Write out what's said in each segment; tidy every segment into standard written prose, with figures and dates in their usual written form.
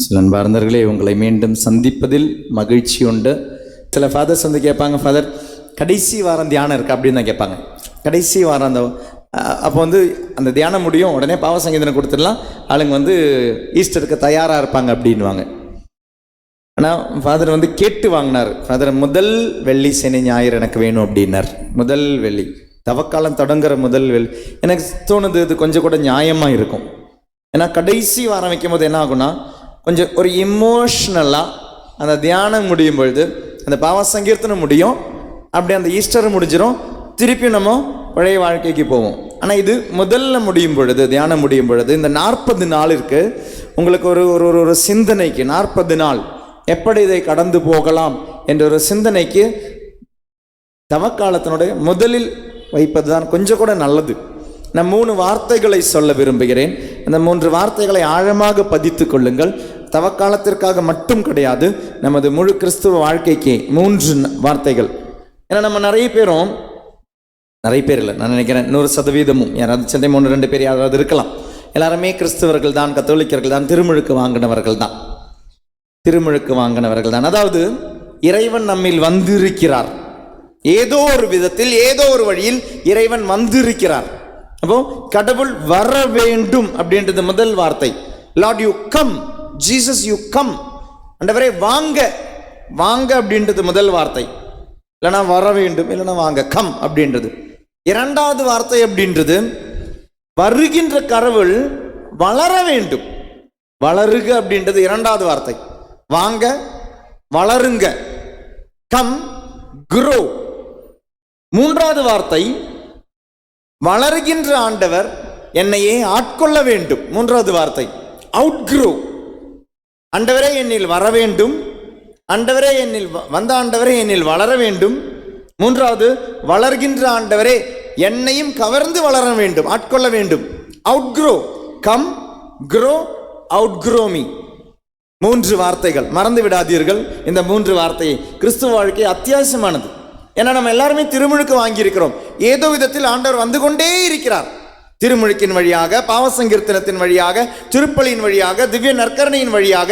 சில அன்பார்ந்தவர்களே, உங்களை மீண்டும் சந்திப்பதில் மகிழ்ச்சி உண்டு. சில ஃபாதர்ஸ் வந்து கேட்பாங்க, ஃபாதர் கடைசி வாரம் தியானம் இருக்கா அப்படின்னு தான் கேட்பாங்க. கடைசி வாரம் அந்த அப்போ வந்து அந்த தியானம் முடியும், உடனே பாவ சங்கீதனம் கொடுத்துடலாம், ஆளுங்க வந்து ஈஸ்டருக்கு தயாராக இருப்பாங்க அப்படின்வாங்க. ஆனால் ஃபாதர் வந்து கேட்டு வாங்கினார். ஃபாதர் முதல் வெள்ளி சனி ஞாயிறு எனக்கு வேணும் அப்படின்னார். முதல் வெள்ளி தவக்காலம் தொடங்குற முதல் வெள்ளி எனக்கு தோணுது இது கொஞ்சம் கூட நியாயமாக இருக்கும். ஏன்னா கடைசி வாரம் வைக்கும் போது என்ன ஆகும்னா, கொஞ்சம் ஒரு இமோஷ்னலாக அந்த தியானம் முடியும் பொழுது அந்த பாவ சங்கீர்த்தனம் முடியும், அப்படி அந்த ஈஸ்டர் முடிஞ்சிடும், திருப்பி நம்ம பழைய வாழ்க்கைக்கு போவோம். ஆனால் இது முதல்ல முடியும் பொழுது, தியானம் முடியும் பொழுது இந்த 40 நாளிற்கு உங்களுக்கு ஒரு ஒரு ஒரு சிந்தனைக்கு 40 நாள் எப்படி இதை கடந்து போகலாம் என்ற ஒரு சிந்தனைக்கு தவக்காலத்தினுடைய முதலில் வைப்பது தான் கொஞ்சம் கூட நல்லது. நான் 3 வார்த்தைகளை சொல்ல விரும்புகிறேன். அந்த 3 வார்த்தைகளை ஆழமாக பதித்து கொள்ளுங்கள். தவக்காலத்திற்காக மட்டும் கிடையாது, நமது முழு கிறிஸ்துவ வாழ்க்கைக்கு 3 வார்த்தைகள். ஏன்னா நம்ம நிறைய பேர் இல்லை, நான் நினைக்கிறேன் 100% யாராவது சென்னை 1-2 பேர் யாராவது இருக்கலாம். எல்லாருமே கிறிஸ்தவர்கள் தான், கத்தோலிக்கர்கள் தான், திருமுழுக்கு வாங்கினவர்கள் தான். அதாவது இறைவன் நம்மில் வந்திருக்கிறார், ஏதோ ஒரு விதத்தில் ஏதோ ஒரு வழியில் இறைவன் வந்திருக்கிறார். அப்போ கடவுள் வர வேண்டும் அப்படின்றது முதல் வார்த்தை. Lord you come, Jesus you come, ஆண்டவரே வாங்க வாங்க அப்படின்றது முதல் வார்த்தை. இல்லைனா வர வேண்டும், இல்லைனா வாங்க, கம் அப்படின்றது. இரண்டாவது வார்த்தை அப்படின்றது வருகின்ற கடவுள் வளர வேண்டும், வளருக அப்படின்றது இரண்டாவது வார்த்தை. வாங்க, வளருங்க, கம், grow. மூன்றாவது வார்த்தை வளருகின்ற ஆண்டவர் என்னையே ஆட்கொள்ள வேண்டும். மூன்றாவது வார்த்தை outgrow. ஆண்டவரே என்னில் வர வேண்டும், ஆண்டவரே என்னில் வந்த ஆண்டவரே என்னில் வளர வேண்டும். மூன்றாவது வளர்கின்ற ஆண்டவரே என்னையும் கவர்ந்து வளர வேண்டும், ஆட்கொள்ள வேண்டும். outgrow, come, grow, outgrow me. 3 வார்த்தைகள் மறந்து விடாதீர்கள். இந்த 3 வார்த்தையை கிறிஸ்துவ வாழ்க்கை அத்தியாவசியமானது. ஏன்னா நம்ம எல்லாருமே திருமுழுக்கு வாங்கியிருக்கிறோம். ஏதோ விதத்தில் ஆண்டவர் வந்து கொண்டே இருக்கிறார். திருமுழுக்கின் வழியாக, பாவ சங்கீர்த்தனத்தின் வழியாக, திருப்பலியின் வழியாக, திவ்ய நற்கரணையின் வழியாக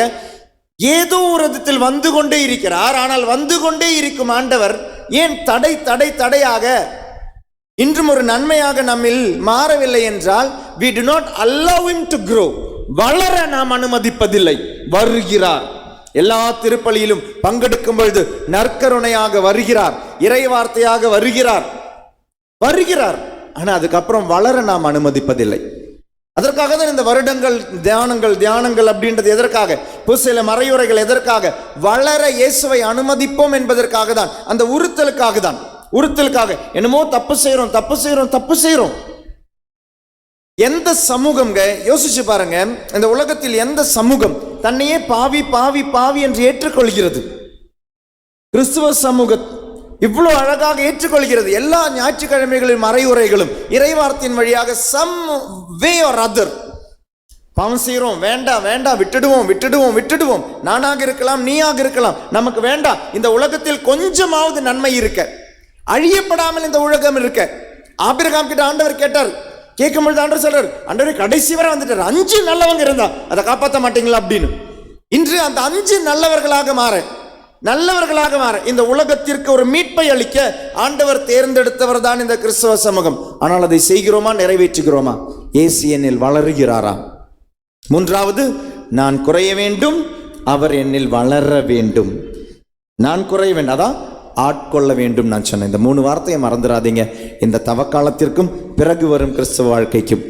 ஏதோ ஒரு விதத்தில் வந்து கொண்டே இருக்கிறார். ஆனால் வந்து கொண்டே இருக்கும் ஆண்டவர் ஏன் தடையாக இன்றும் ஒரு நன்மையாக நம்மில் மாறவில்லை என்றால், we do not allow him to grow. வளர நாம் அனுமதிப்பதில்லை. வருகிறார், எல்லா திருப்பலியிலும் பங்கெடுக்கும் பொழுது நற்கருணையாக வருகிறார், இறை வார்த்தையாக வருகிறார். ஆனால் அதுக்கப்புறம் வளர நாம் அனுமதிப்பதில்லை. அதற்காக தான் இந்த வருடங்கள் தியானங்கள் அப்படின்றது எதற்காக? புசில மறையுரைகள் எதற்காக? வளர இயேசுவை அனுமதிப்போம் என்பதற்காக தான், அந்த உறுத்தலுக்காக. என்னமோ தப்பு செய்கிறோம். எந்த சமூகம்ங்க, யோசிச்சு பாருங்க, இந்த உலகத்தில் எந்த சமூகம் தன்னையே பாவி என்று ஏற்றுக்கொள்கிறது? கிறிஸ்துவ சமூகம் இவ்வளோ அழகாக ஏற்றுக்கொள்கிறது. எல்லா ஞாயிற்றுக்கிழமைகளின் மறையுரைகளும் இறைவார்த்தையின் வழியாக சம் வே ஆர் அதர் பாவம் செய்கிறோம், வேண்டாம், விட்டுடுவோம். நானாக இருக்கலாம், நீயாக இருக்கலாம், நமக்கு வேண்டாம். இந்த உலகத்தில் கொஞ்சமாவது நன்மை இருக்க, அழியப்படாமல் இந்த உலகம் இருக்க. ஆபிரகாம் கிட்ட ஆண்டவர் கேட்டார். கேட்கும்பொழுது ஆண்டவர் சொல்றார், ஆண்டவர் கடைசி வரை வந்துட்டார், 5 நல்லவங்க இருந்தா அதை காப்பாற்ற மாட்டீங்களா அப்படின்னு. இன்று அந்த 5 நல்லவர்களாக மாற இந்த உலகத்திற்கு ஒரு மீட்பை அளிக்க ஆண்டவர் தேர்ந்தெடுத்தவர் தான் இந்த கிறிஸ்தவ சமூகம். ஆனால் அதை செய்கிறோமா, நிறைவேற்றுகிறோமா? இயேசு என்னில் வளருகிறாரா? மூன்றாவது, நான் குறைய வேண்டும், அவர் என்னில் வளர வேண்டும். நான் குறைய வேண்டும், அதான் ஆட்கொள்ள வேண்டும் நான் சொன்னேன். இந்த 3 வார்த்தையை மறந்துடாதீங்க, இந்த தவக்காலத்திற்கும் பிறகு வரும் கிறிஸ்துவ வாழ்க்கைக்கும்.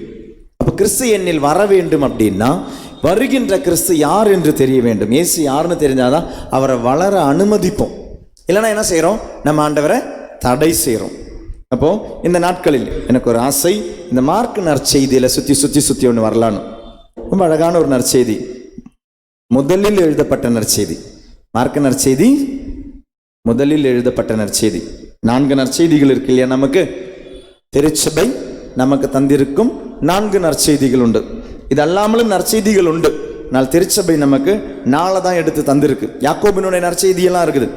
அப்போ கிறிஸ்து என்னில் வர வேண்டும் அப்படின்னா, வருகின்ற கிறிஸ்து யார் என்று தெரிய வேண்டும். இயேசு யாருன்னு தெரிஞ்சாதான் அவரை வளர அனுமதிப்போம். இல்லைன்னா என்ன செய்கிறோம்? நம்ம ஆண்டவரை தடை செய்கிறோம். அப்போது இந்த நாட்களில் எனக்கு ஒரு ஆசை, இந்த மார்க் நற்செய்தியில் சுற்றி ஒன்று வரலான்னு. ரொம்ப அழகான ஒரு நற்செய்தி, முதலில் எழுதப்பட்ட நற்செய்தி. மார்க் நற்செய்தி முதலில் எழுதப்பட்ட நற்செய்தி. 4 நற்செய்திகள் இருக்கு இல்லையா? நமக்கு திருச்சபை நமக்கு தந்திருக்கும் 4 நற்செய்திகள் உண்டு. இது அல்லாமலும் நற்செய்திகள் உண்டு. ஆனால் திருச்சபை நமக்கு 4 தான் எடுத்து தந்திருக்கு. யாக்கோபினுடைய நற்செய்தியெல்லாம் இருக்குது,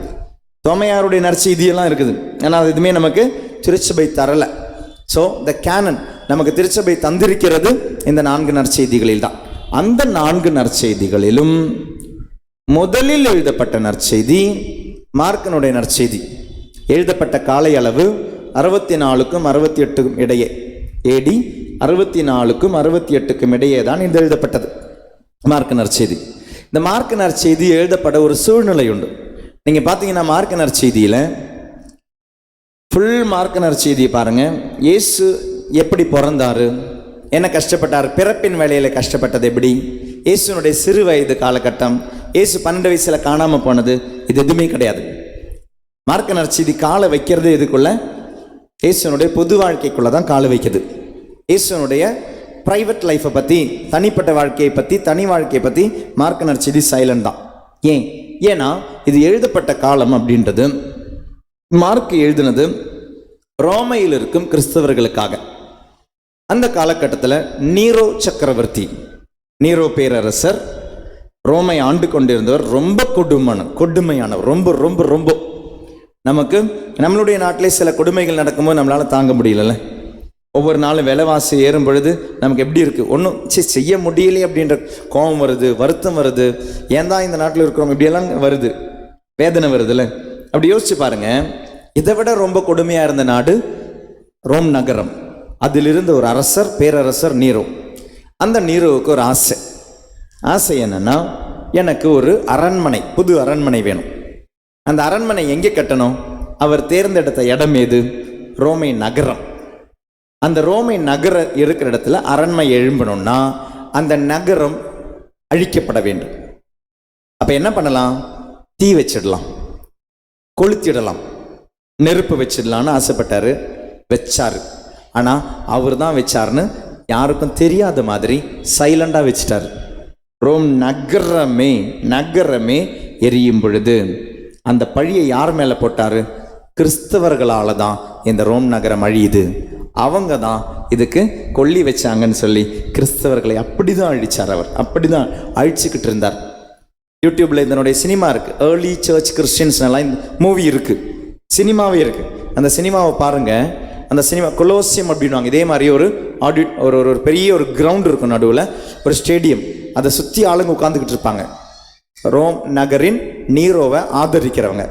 தோமையாருடைய நற்செய்தியெல்லாம் இருக்குது. ஆனால் அது எதுவுமே நமக்கு திருச்சபை தரலை. ஸோ த கேனன் நமக்கு திருச்சபை தந்திருக்கிறது இந்த 4 நற்செய்திகளில் தான். அந்த 4 நற்செய்திகளிலும் முதலில் எழுதப்பட்ட நற்செய்தி மார்க்கனுடைய நற்செய்தி. எழுதப்பட்ட கால அளவு 64க்கும் 68க்கும் இடையே, AD 64க்கும் 68க்கும் இடையே தான் இது எழுதப்பட்டது மார்க்க நற்செய்தி. இந்த மார்க்க நற்செய்தி எழுதப்பட ஒரு சூழ்நிலை உண்டு. நீங்க பார்த்தீங்கன்னா மார்க்க நற்செய்தியில் ஃபுல் மார்க்க நற்செய்தியை பாருங்க. இயேசு எப்படி பிறந்தாரு, என்ன கஷ்டப்பட்டார், பிறப்பின் வேலையில் கஷ்டப்பட்டது எப்படி, இயேசுனுடைய சிறு வயது காலகட்டம், இயேசு 12 வயசுல காணாமல் போனது, இது எதுவுமே கிடையாது. மார்க்க நற்செய்தி காலை வைக்கிறது எதுக்குள்ள? இயேசுனுடைய பொது வாழ்க்கைக்குள்ள தான் காலை வைக்குது. இயேசுனுடைய பிரைவேட் லைஃப்பை பற்றி, தனிப்பட்ட வாழ்க்கையை பற்றி, தனி வாழ்க்கையை பற்றி மார்க்க நற்செய்தி சைலண்ட் தான். ஏன்னா இது எழுதப்பட்ட காலம் அப்படின்றது, மார்க் எழுதினது ரோமையில் இருக்கும் கிறிஸ்தவர்களுக்காக. அந்த காலகட்டத்தில் நீரோ சக்கரவர்த்தி, நீரோ பேரரசர் ரோமை ஆண்டு கொண்டிருந்தவர். ரொம்ப கொடுமையானவர், ரொம்ப ரொம்ப ரொம்ப. நமக்கு நம்மளுடைய நாட்டிலே சில கொடுமைகள் நடக்கும்போது நம்மளால் தாங்க முடியல. ஒவ்வொரு நாளும் விலைவாசி ஏறும் பொழுது நமக்கு எப்படி இருக்குது, ஒன்றும் செய்ய முடியலையே அப்படின்ற கோபம் வருது, வருத்தம் வருது. ஏன் தான் இந்த நாட்டில் இருக்கிறோம் இப்படியெல்லாம் வருது, வேதனை வருதுல்ல. அப்படி யோசிச்சு பாருங்க. இதை விட ரொம்ப கொடுமையாக இருந்த நாடு ரோம் நகரம். அதிலிருந்து ஒரு அரசர், பேரரசர் நீரோ. அந்த நீரோவுக்கு ஒரு ஆசை என்னன்னா, எனக்கு ஒரு அரண்மனை, புது அரண்மனை வேணும். அந்த அரண்மனை எங்கே கட்டணும்? அவர் தேர்ந்தெடுத்த இடம் எது? ரோமை நகரம். அந்த ரோமை நகரம் இருக்கிற இடத்துல அரண்மனை எழும்பணும்னா அந்த நகரம் அழிக்கப்பட வேண்டும். அப்ப என்ன பண்ணலாம்? தீ வச்சிடலாம், கொளுத்திடலாம், நெருப்பு வச்சிடலான்னு ஆசைப்பட்டாரு. வச்சாரு. ஆனா அவர் தான் வச்சாருன்னு யாருக்கும் தெரியாத மாதிரி சைலண்டா வச்சிட்டாரு. ரோம் நகரமே எரியும் பொழுது அந்த பழியை யார் மேல போட்டாரு? கிறிஸ்தவர்களால தான் இந்த ரோம் நகரம் அழியுது. அவங்க தான் இதுக்கு கொல்லி வச்சாங்கன்னு சொல்லி கிறிஸ்தவர்களை அப்படிதான் அழிச்சார். அவர் அப்படிதான் அழிச்சுக்கிட்டு இருந்தார். யூடியூப்ல இதனுடைய சினிமா இருக்கு, ஏர்லி சர்ச் கிறிஸ்டியன்ஸ் எல்லாம் இந்த மூவி இருக்கு, சினிமாவே இருக்கு. அந்த சினிமாவை பாருங்க. அந்த சினிமா கொலோசியம் அப்படின்வாங்க. இதே மாதிரி ஒரு பெரிய ஒரு கிரவுண்ட் இருக்கும், நடுவில் ஒரு ஸ்டேடியம். அதை சுற்றி ஆளுங்க உட்காந்துக்கிட்டு இருப்பாங்க. ரோம் நகரின் நீரோவை ஆதரிக்கிறவங்க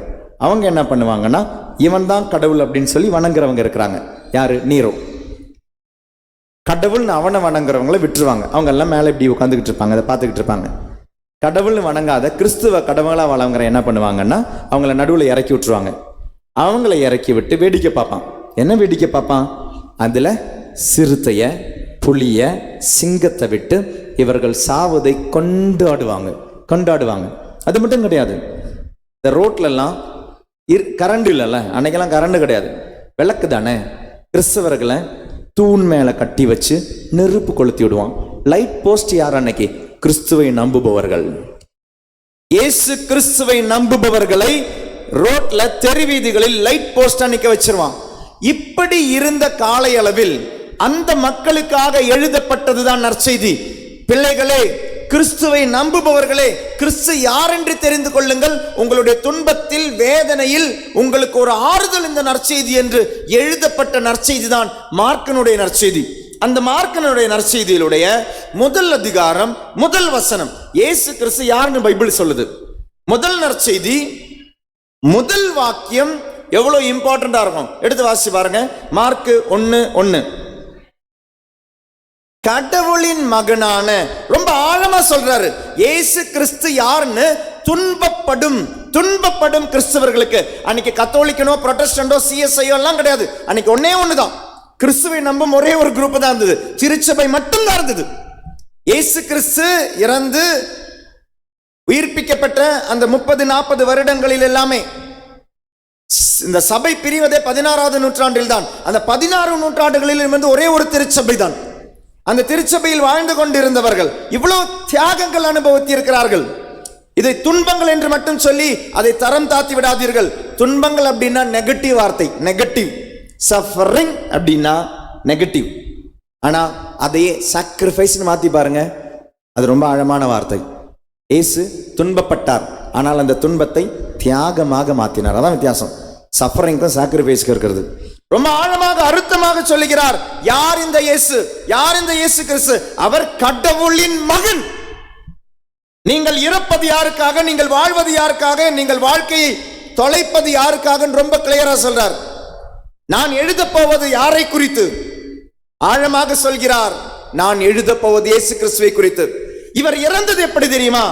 அவங்க என்ன பண்ணுவாங்கன்னா, இவன் தான் கடவுள் அப்படின்னு சொல்லி வணங்குறவங்க இருக்கிறாங்க. யாரு? நீரோ. கடவுள்னு அவனை வணங்குறவங்களை விட்டுருவாங்க. அவங்க எல்லாம் மேலே இப்படி உட்காந்துக்கிட்டு இருப்பாங்க, அதை பார்த்துக்கிட்டு இருப்பாங்க. கடவுள்னு வணங்காத கிறிஸ்துவ கடவுளாக வழங்குற என்ன பண்ணுவாங்கன்னா, அவங்கள நடுவில் இறக்கி விட்டுருவாங்க. அவங்கள இறக்கி விட்டு வேடிக்கை பார்ப்பான். என்ன வேடிக்கை பார்ப்பான்? அதில் சிறுத்தைய, புலிய, சிங்கத்தை விட்டு இவர்கள் சாவதை கொண்டாடுவாங்க. அது மட்டும் கிடையாது, இந்த ரோட்லலாம் கரண்ட் இல்லைல்ல, அன்னைக்கெல்லாம் கரண்ட் கிடையாது, விளக்கு தானே. கிறிஸ்தவர்களை தூண் மேலே கட்டி வச்சு நெருப்பு கொளுத்தி விடுவான். லைட் போஸ்ட் யார் அன்னைக்கு? கிறிஸ்துவை நம்புபவர்கள். இயேசு கிறிஸ்துவை நம்புபவர்களை ரோட்ல, தெரு வீதிகளில் லைட் போஸ்ட் அன்னைக்கு வச்சிருவான். இப்படி இருந்த காலை அளவில் அந்த மக்களுக்காக எழுதப்பட்டதுதான் நற்செய்தி. பிள்ளைகளே, கிறிஸ்துவை நம்புபவர்களே, கிறிஸ்து யார் என்று தெரிந்து கொள்ளுங்கள். உங்களுடைய துன்பத்தில், வேதனையில் உங்களுக்கு ஒரு ஆறுதல் இந்த நற்செய்தி என்று எழுதப்பட்ட நற்செய்தி தான் மார்க்கனுடைய நற்செய்தி. அந்த மார்க்கனுடைய நற்செய்தியிலுடைய முதல் அதிகாரம், முதல் வசனம், இயேசு கிறிஸ்து யாருன்னு பைபிள் சொல்லுது. முதல் நற்செய்தி, முதல் வாக்கியம் எவ்வளவு இம்பார்ட்டண்டா இருக்கும். எடுத்து வாசி பாருங்க. மார்க் 1:1. கடவுளின் மகனான, ரொம்ப ஆழமா சொல்றாரு. இயேசு கிறிஸ்து யாருன்னு துன்பப்படும் கிறிஸ்தவர்களுக்கு. அன்னைக்கு கத்தோலிக்கனோ, புரோட்டஸ்டன்டோ, சிஎஸ்ஐயோ எல்லாம் கிடையாது. அன்னைக்கு ஒண்ணுதான், கிறிஸ்துவை நம்பும் ஒரே ஒரு குரூப் தான் இருந்தது. திருச்சபை மட்டும்தான் இருந்தது. இயேசு கிறிஸ்து இறந்து உயிர்ப்பிக்கப்பட்ட அந்த 30-40 வருடங்களில் எல்லாமே இந்த சபை பிரிவதே 16வது நூற்றாண்டில் தான். அந்த 16 நூற்றாண்டுகளில் இருந்து ஒரே ஒரு திருச்சபை தான். அந்த திருச்சபையில் வாழ்ந்து கொண்டிருந்தவர்கள் இவ்வளவு தியாகங்கள் அனுபவித்து இருக்கிறார்கள். இதை துன்பங்கள் என்று மட்டும் சொல்லி அதை தரம் தாத்தி விடாதீர்கள். துன்பங்கள் அப்படின்னா நெகட்டிவ் வார்த்தை, நெகட்டிவ். சஃபரிங் அப்படின்னா நெகட்டிவ். ஆனா அதையே சாக்ரிஃபைஸ் மாத்தி பாருங்க, அது ரொம்ப ஆழமான வார்த்தை. இயேசு துன்பப்பட்டார், ஆனால் அந்த துன்பத்தை தியாகமாக மாற்றினார். அதான் வித்தியாசம் சஃபரிங்க்கும் சாக்ரிஃபைஸ்க்கு இருக்கிறது. ரொம்ப ஆழமாக அர்த்தமாக சொல்லுகிறார். யார் இந்த இயேசு? யார் இந்த இயேசு கிறிஸ்து? அவர் கடவுளின் மகன். நீங்கள் இறப்பது யாருக்காக, நீங்கள் வாழ்வது யாருக்காக, நீங்கள் வாழ்க்கையை தொலைப்பது யாருக்காக ரொம்ப கிளியரா சொல்றார். நான் எழுத போவது யாரை குறித்து? ஆழமாக சொல்கிறார், நான் எழுத போவது இயேசு கிறிஸ்துவை குறித்து. இவர் இறந்தது எப்படி தெரியுமா?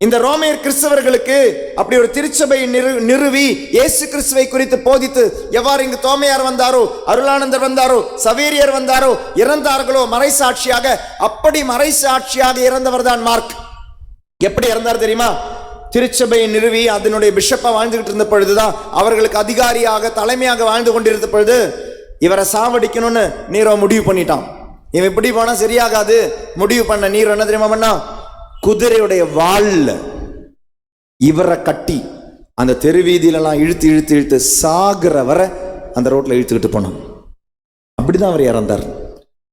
இந்த ரோமையர் கிறிஸ்தவர்களுக்கு அப்படி ஒரு திருச்சபையை நிறுவி இயேசு கிறிஸ்துவை குறித்து போதித்து, எவ்வாறு இங்கு தோமையார் வந்தாரோ, அருளானந்தர் வந்தாரோ, சவேரியர் வந்தாரோ, இறந்தார்களோ மறைசாட்சியாக, அப்படி மறைசாட்சியாக இறந்தவர் தான் மார்க். எப்படி இறந்தார் தெரியுமா? திருச்சபையை நிறுவி அதனுடைய பிஷப்பா வாழ்ந்துகிட்டு இருந்த பொழுதுதான், அவர்களுக்கு அதிகாரியாக தலைமையாக வாழ்ந்து கொண்டிருந்த பொழுது இவரை சாவடிக்கணும்னு நீரோ முடிவு பண்ணிட்டான். இவன் இப்படி போனா சரியாகாது முடிவு பண்ண நீரோ என்ன தெரியுமா பண்ணா? குதிரையுடைய வால்ல இவரை கட்டி அந்த தெருவீதியிலெல்லாம் இழுத்து இழுத்து இழுத்து சாகிற வரை அந்த ரோட்ல இழுத்துக்கிட்டு போனான். அப்படிதான் அவர் இறந்தார்.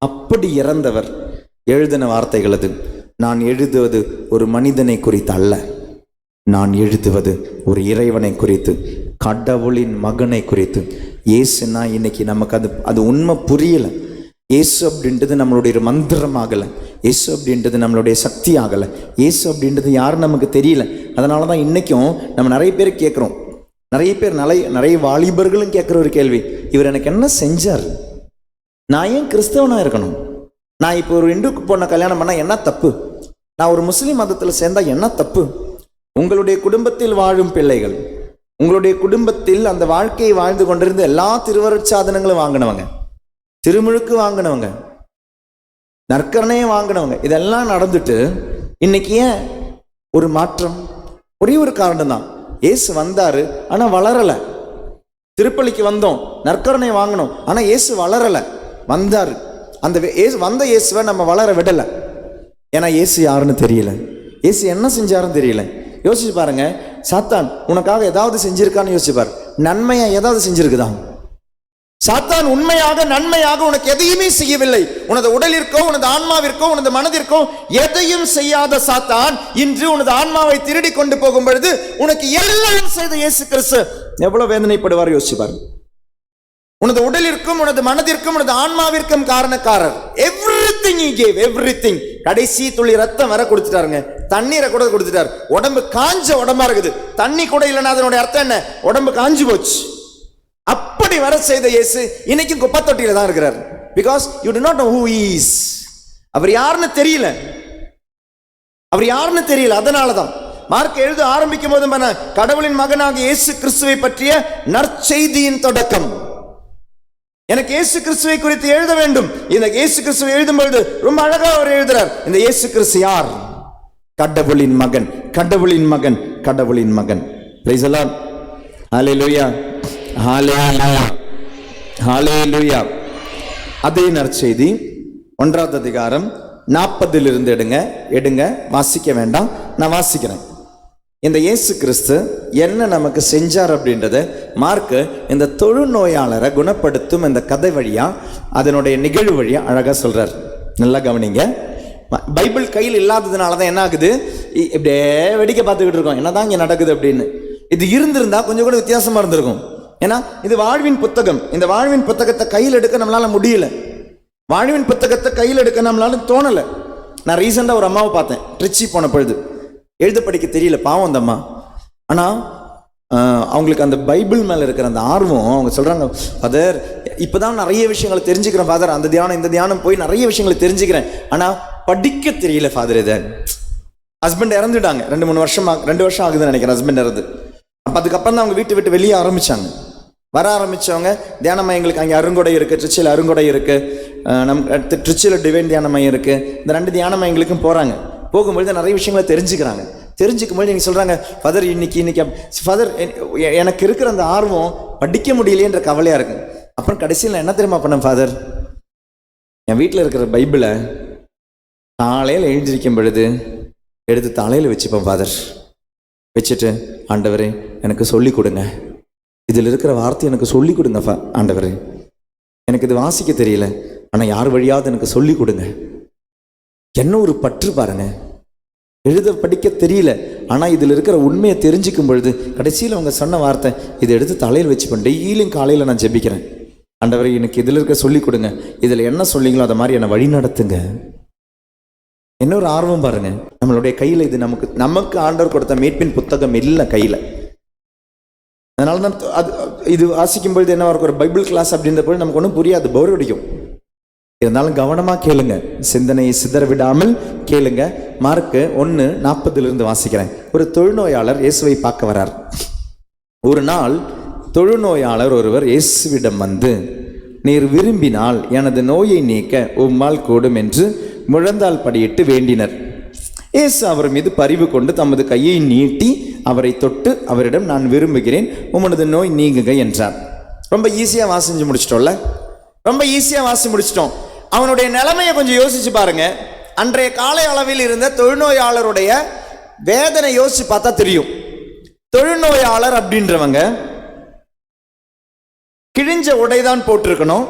அப்படி இறந்தவர் எழுதின வார்த்தைகள் அது. நான் எழுதுவது ஒரு மனிதனை குறித்து அல்ல, நான் எழுதுவது ஒரு இறைவனை குறித்து, கடவுளின் மகனை குறித்து. இயேசுனா இன்னைக்கு நமக்கு அது உண்மை புரியல. இயேசு அப்படின்றது நம்மளுடைய மந்திரம் ஆகலை, இயேசு அப்படின்றது நம்மளுடைய சக்தி ஆகலை, இயேசு அப்படின்றது யாரும் நமக்கு தெரியல. அதனால தான் இன்றைக்கும் நம்ம நிறைய பேர் கேட்குறோம், நிறைய பேர் நிறைய வாலிபர்களும் கேட்குற ஒரு கேள்வி, இவர் எனக்கு என்ன செஞ்சார்? நான் ஏன் கிறிஸ்தவனாக இருக்கணும்? நான் இப்போ ஒரு இந்துக்கு பொண்ணை கல்யாணம் பண்ணால் என்ன தப்பு? நான் ஒரு முஸ்லீம் மதத்தில் சேர்ந்தால் என்ன தப்பு? உங்களுடைய குடும்பத்தில் வாழும் பிள்ளைகள், உங்களுடைய குடும்பத்தில் அந்த வாழ்க்கையை வாழ்ந்து கொண்டிருந்த எல்லா திருவருட்சாதனங்களும் வாங்கினவங்க, திருமுழுக்கு வாங்கினவங்க, நற்கரணையை வாங்கினவங்க, இதெல்லாம் நடந்துட்டு இன்னைக்கு ஏன் ஒரு மாற்றம்? ஒரே ஒரு காரணம் தான், இயேசு வந்தாரு ஆனா வளரல. திருப்பலிக்கு வந்தோம், நற்கரணையை வாங்கினோம், ஆனா இயேசு வளரல. வந்தாரு, அந்த வந்த இயேசுவை நம்ம வளர விடல. ஏன்னா இயேசு யாருன்னு தெரியல, இயேசு என்ன செஞ்சாருன்னு தெரியல. யோசிச்சு பாருங்க, சாத்தான் உனக்காக ஏதாவது செஞ்சிருக்கான்னு யோசிச்சு பாரு. நன்மையா ஏதாவது செஞ்சிருக்குதான்? சாத்தான் உண்மையாக நன்மையாக உனக்கு எதையுமே செய்யவில்லை. உனது உடலிற்கோ, உனது ஆன்மாவிற்கோ, உனது மனதிற்கோ எதையும் செய்யாத சாத்தான் இன்று உனது ஆன்மாவை திருடி கொண்டு போகும் பொழுது உனக்கு எல்லாம் செய்த இயேசு கிறிஸ்து எவ்வளவு வேதனைப்படுவார் யோசிச்சு பாரு. உனது உடலிற்கும், உனது மனதிற்கும், உனது ஆன்மாவிற்கும் காரணக்காரர். Everything he gave, everything. கடைசி துளி ரத்தம் வர கொடுத்துட்டாருங்க, தண்ணீரை கூட கொடுத்துட்டார். உடம்பு காஞ்ச உடம்பா இருக்குது, தண்ணி கூட இல்லைன்னா அதனுடைய அர்த்தம் என்ன? உடம்பு காஞ்சு போச்சு. அப்படி வர செய்த இயேசு இன்னைக்கும் குப்பை தொட்டியில தான் இருக்கிறார். Because you do not know who he is. அவர் யாருன்னு தெரியல, அவர் யாருன்னு தெரியல. அதனாலதான் மார்க் எழுத ஆரம்பிக்கும் போது கடவுளின் மகனாக இயேசு கிறிஸ்துவை பற்றிய நற்செய்தியின் தொடக்கம். எனக்கு இயேசு கிறிஸ்துவை குறித்து எழுத வேண்டும். இந்த இயேசு கிறிஸ்துவை எழுதும் பொழுது ரொம்ப அழகா அவர் எழுதுறார். இந்த இயேசு கிறிஸ்து யார்? கடவுளின் மகன், கடவுளின் மகன், கடவுளின் மகன். Praise the Lord. Hallelujah, hallelujah, hallelujah. அதே நற்செய்தி 1வது அதிகாரம் 40 எடுங்க, வாசிக்க வேண்டாம், நான் வாசிக்கிறேன். இந்த இயேசு கிறிஸ்து என்ன நமக்கு செஞ்சார் அப்படின்றத மார்க்கு இந்த தொழுநோயாளரை குணப்படுத்தும் இந்த கதை வழியா, அதனுடைய நிகழ்வு வழியா அழகா சொல்றார். நல்லா கவனிங்க. பைபிள் கையில் இல்லாததுனால தான் என்ன ஆகுது, இப்படியே வேடிக்கை பார்த்துக்கிட்டு இருக்கோம் என்னதான் இங்கே நடக்குது அப்படின்னு. இது இருந்திருந்தா கொஞ்சம் கூட வித்தியாசமா இருந்திருக்கும். ஏன்னா இது வாழ்வின் புத்தகம். இந்த வாழ்வின் புத்தகத்தை கையில் எடுக்க நம்மளால முடியல, வாழ்வின் புத்தகத்தை கையில் எடுக்க நம்மளால தோணலை. நான் ரீசெண்டாக ஒரு அம்மாவை பார்த்தேன், ட்ரிச்சி போன பொழுது. எழுத படிக்க தெரியல பாவம் அந்த அம்மா. ஆனால் அவங்களுக்கு அந்த பைபிள் மேலே இருக்கிற அந்த ஆர்வம், அவங்க சொல்கிறாங்க, ஃபாதர் இப்போ தான் நிறைய விஷயங்களை தெரிஞ்சுக்கிறேன் ஃபாதர், அந்த தியானம் இந்த தியானம் போய் நிறைய விஷயங்களை தெரிஞ்சுக்கிறேன், ஆனால் படிக்க தெரியல ஃபாதர். இதை ஹஸ்பண்ட் இறந்துட்டாங்க, 2 வருஷம் ஆகுதுன்னு நினைக்கிறேன் ஹஸ்பண்ட் இறந்து. அப்போ அதுக்கப்புறம் தான் அவங்க வீட்டை விட்டு வெளியே ஆரம்பித்தாங்க. வர ஆரம்பித்தவங்க தியான மையங்களுக்கு, அங்கே அருங்கொடை இருக்குது, ட்ரிச்சியில் அருங்கொடை இருக்குது, ட்ரிச்சியில் டிவைன் தியான மையம் இருக்குது. இந்த 2 தியான மையங்களுக்கும் போகிறாங்க. போகும்பொழுது நிறைய விஷயங்களை தெரிஞ்சுக்கும்போது நீங்கள் சொல்கிறாங்க, ஃபாதர் இன்னைக்கு ஃபாதர் எனக்கு இருக்கிற அந்த ஆர்வம் படிக்க முடியலையன்ற கவலையாக இருக்குது. அப்புறம் கடைசியில் நான் என்ன தெரியுமா பண்ணேன் ஃபாதர், என் வீட்டில் இருக்கிற பைபிளை காலையில் எழுந்திருக்கும் பொழுது எடுத்து தலையில் வச்சுப்பேன் ஃபாதர். வச்சுட்டு, ஆண்டவரே எனக்கு சொல்லிக் கொடுங்க, இதில் இருக்கிற வார்த்தை எனக்கு சொல்லிக் கொடுங்க ஆண்டவரே, எனக்கு இது வாசிக்க தெரியல, ஆனால் யார் வழியாவது எனக்கு சொல்லிக் கொடுங்க. என்ன ஒரு பற்று பாருங்க. எழுத படிக்க தெரியல, ஆனால் இதில் இருக்கிற உண்மையை தெரிஞ்சுக்கும் பொழுது கடைசியில் அவங்க சொன்ன வார்த்தை, இதை எடுத்து தலையில் வச்சுப்பேன், டெய்லியும் காலையில் நான் ஜெபிக்கிறேன், ஆண்டவரே எனக்கு இதில் இருக்க சொல்லிக் கொடுங்க, இதில் என்ன சொல்லிங்களோ அதை மாதிரி என்னை வழி நடத்துங்க. இன்னொரு ஆர்வம் பாருங்க, நம்மளுடைய கையில இது நமக்கு ஆண்டவர் கொடுத்த மீட்பின் புத்தகம் இல்லை கையில. அதனால தான் இது வாசிக்கும் பொழுது என்ன இருக்கும், ஒரு பைபிள் கிளாஸ் அப்படின்ற பொழுது நமக்கு ஒன்றும் புரியாது, போர் அடிக்கும். இருந்தாலும் கவனமா கேளுங்க, சிந்தனையை சிதற விடாமல் கேளுங்க. மார்க்கு 1:40 வாசிக்கிறேன். ஒரு தொழுநோயாளர் இயேசுவை பார்க்க வரார். ஒரு நாள் தொழுநோயாளர் ஒருவர் இயேசுவிடம் வந்து, நீர் விரும்பினால் எனது நோயை நீக்க உம்மால் கூடும் என்று முழந்தால் படியிட்டு வேண்டினர். இயேசு அவர் மீது பரிவு கொண்டு தமது கையை நீட்டி அவரை தொட்டு அவரிடம், நான் விரும்புகிறேன், உமனது நோய் நீங்குக என்றார். ரொம்ப ஈஸியாக வாசிஞ்சு முடிச்சிட்டோம்ல, ரொம்ப ஈஸியாக வாசி முடிச்சிட்டோம். அவனுடைய நிலைமையை கொஞ்சம் யோசிச்சு பாருங்க. அன்றைய காலை அளவில் இருந்த தொழுநோயாளருடைய வேதனை யோசிச்சு பார்த்தா தெரியும். தொழுநோயாளர் அப்படின்றவங்க கிழிஞ்ச உடை தான் போட்டிருக்கணும்,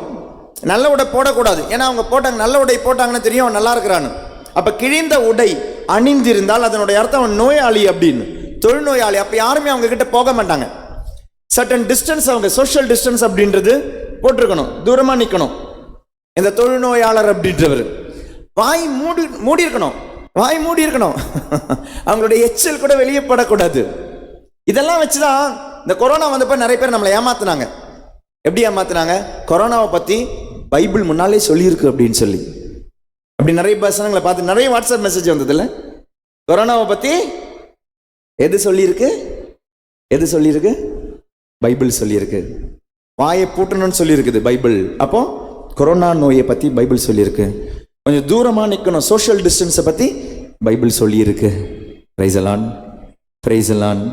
நல்ல உடை போடக்கூடாது. ஏன்னா அவங்க போட்டாங்க, நல்ல உடை போட்டாங்கன்னு தெரியும் அவன் நல்லா இருக்கிறான்னு. அப்ப கிழிந்த உடை அணிந்திருந்தால் அதனுடைய அர்த்தம் அவன் நோயாளி அப்படின்னு, தொழுநோயாளி. அப்ப யாருமே அவங்க கிட்ட போக மாட்டாங்க. சர்டன் டிஸ்டன்ஸ், அவங்க சோஷியல் டிஸ்டன்ஸ் அப்படின்றது போட்டிருக்கணும், தூரமா நிக்கணும். இந்த தொழுநோயாளர் அப்படின்றவர் வாய் மூடி இருக்கணும், வாய் மூடி இருக்கணும். அவங்களுடைய எச்சல் கூட வெளியே படக்கூடாது. இதெல்லாம் வச்சுதான் இந்த கொரோனா வந்தப்ப நிறைய பேர் நம்மளை ஏமாத்தினாங்க. எப்படி ஏமாத்தினாங்க? கொரோனாவை பத்தி பைபிள் முன்னாலே சொல்லியிருக்கு அப்படின்னு சொல்லி. அப்படி நிறைய பசங்களை பார்த்து நிறைய வாட்ஸ்அப் மெசேஜ் வந்ததில்ல, கொரோனாவை பத்தி எது சொல்லியிருக்கு, எது சொல்லியிருக்கு? பைபிள் சொல்லியிருக்கு. வாயை பூட்டணும்னு சொல்லியிருக்குது பைபிள். அப்போ கொரோனா நோயை பத்தி பைபிள் சொல்லியிருக்கு. கொஞ்சம் தூரமா நிற்கணும், சோஷியல் டிஸ்டன்ஸை பத்தி பைபிள் சொல்லியிருக்கு. Praise the Lord, praise the Lord,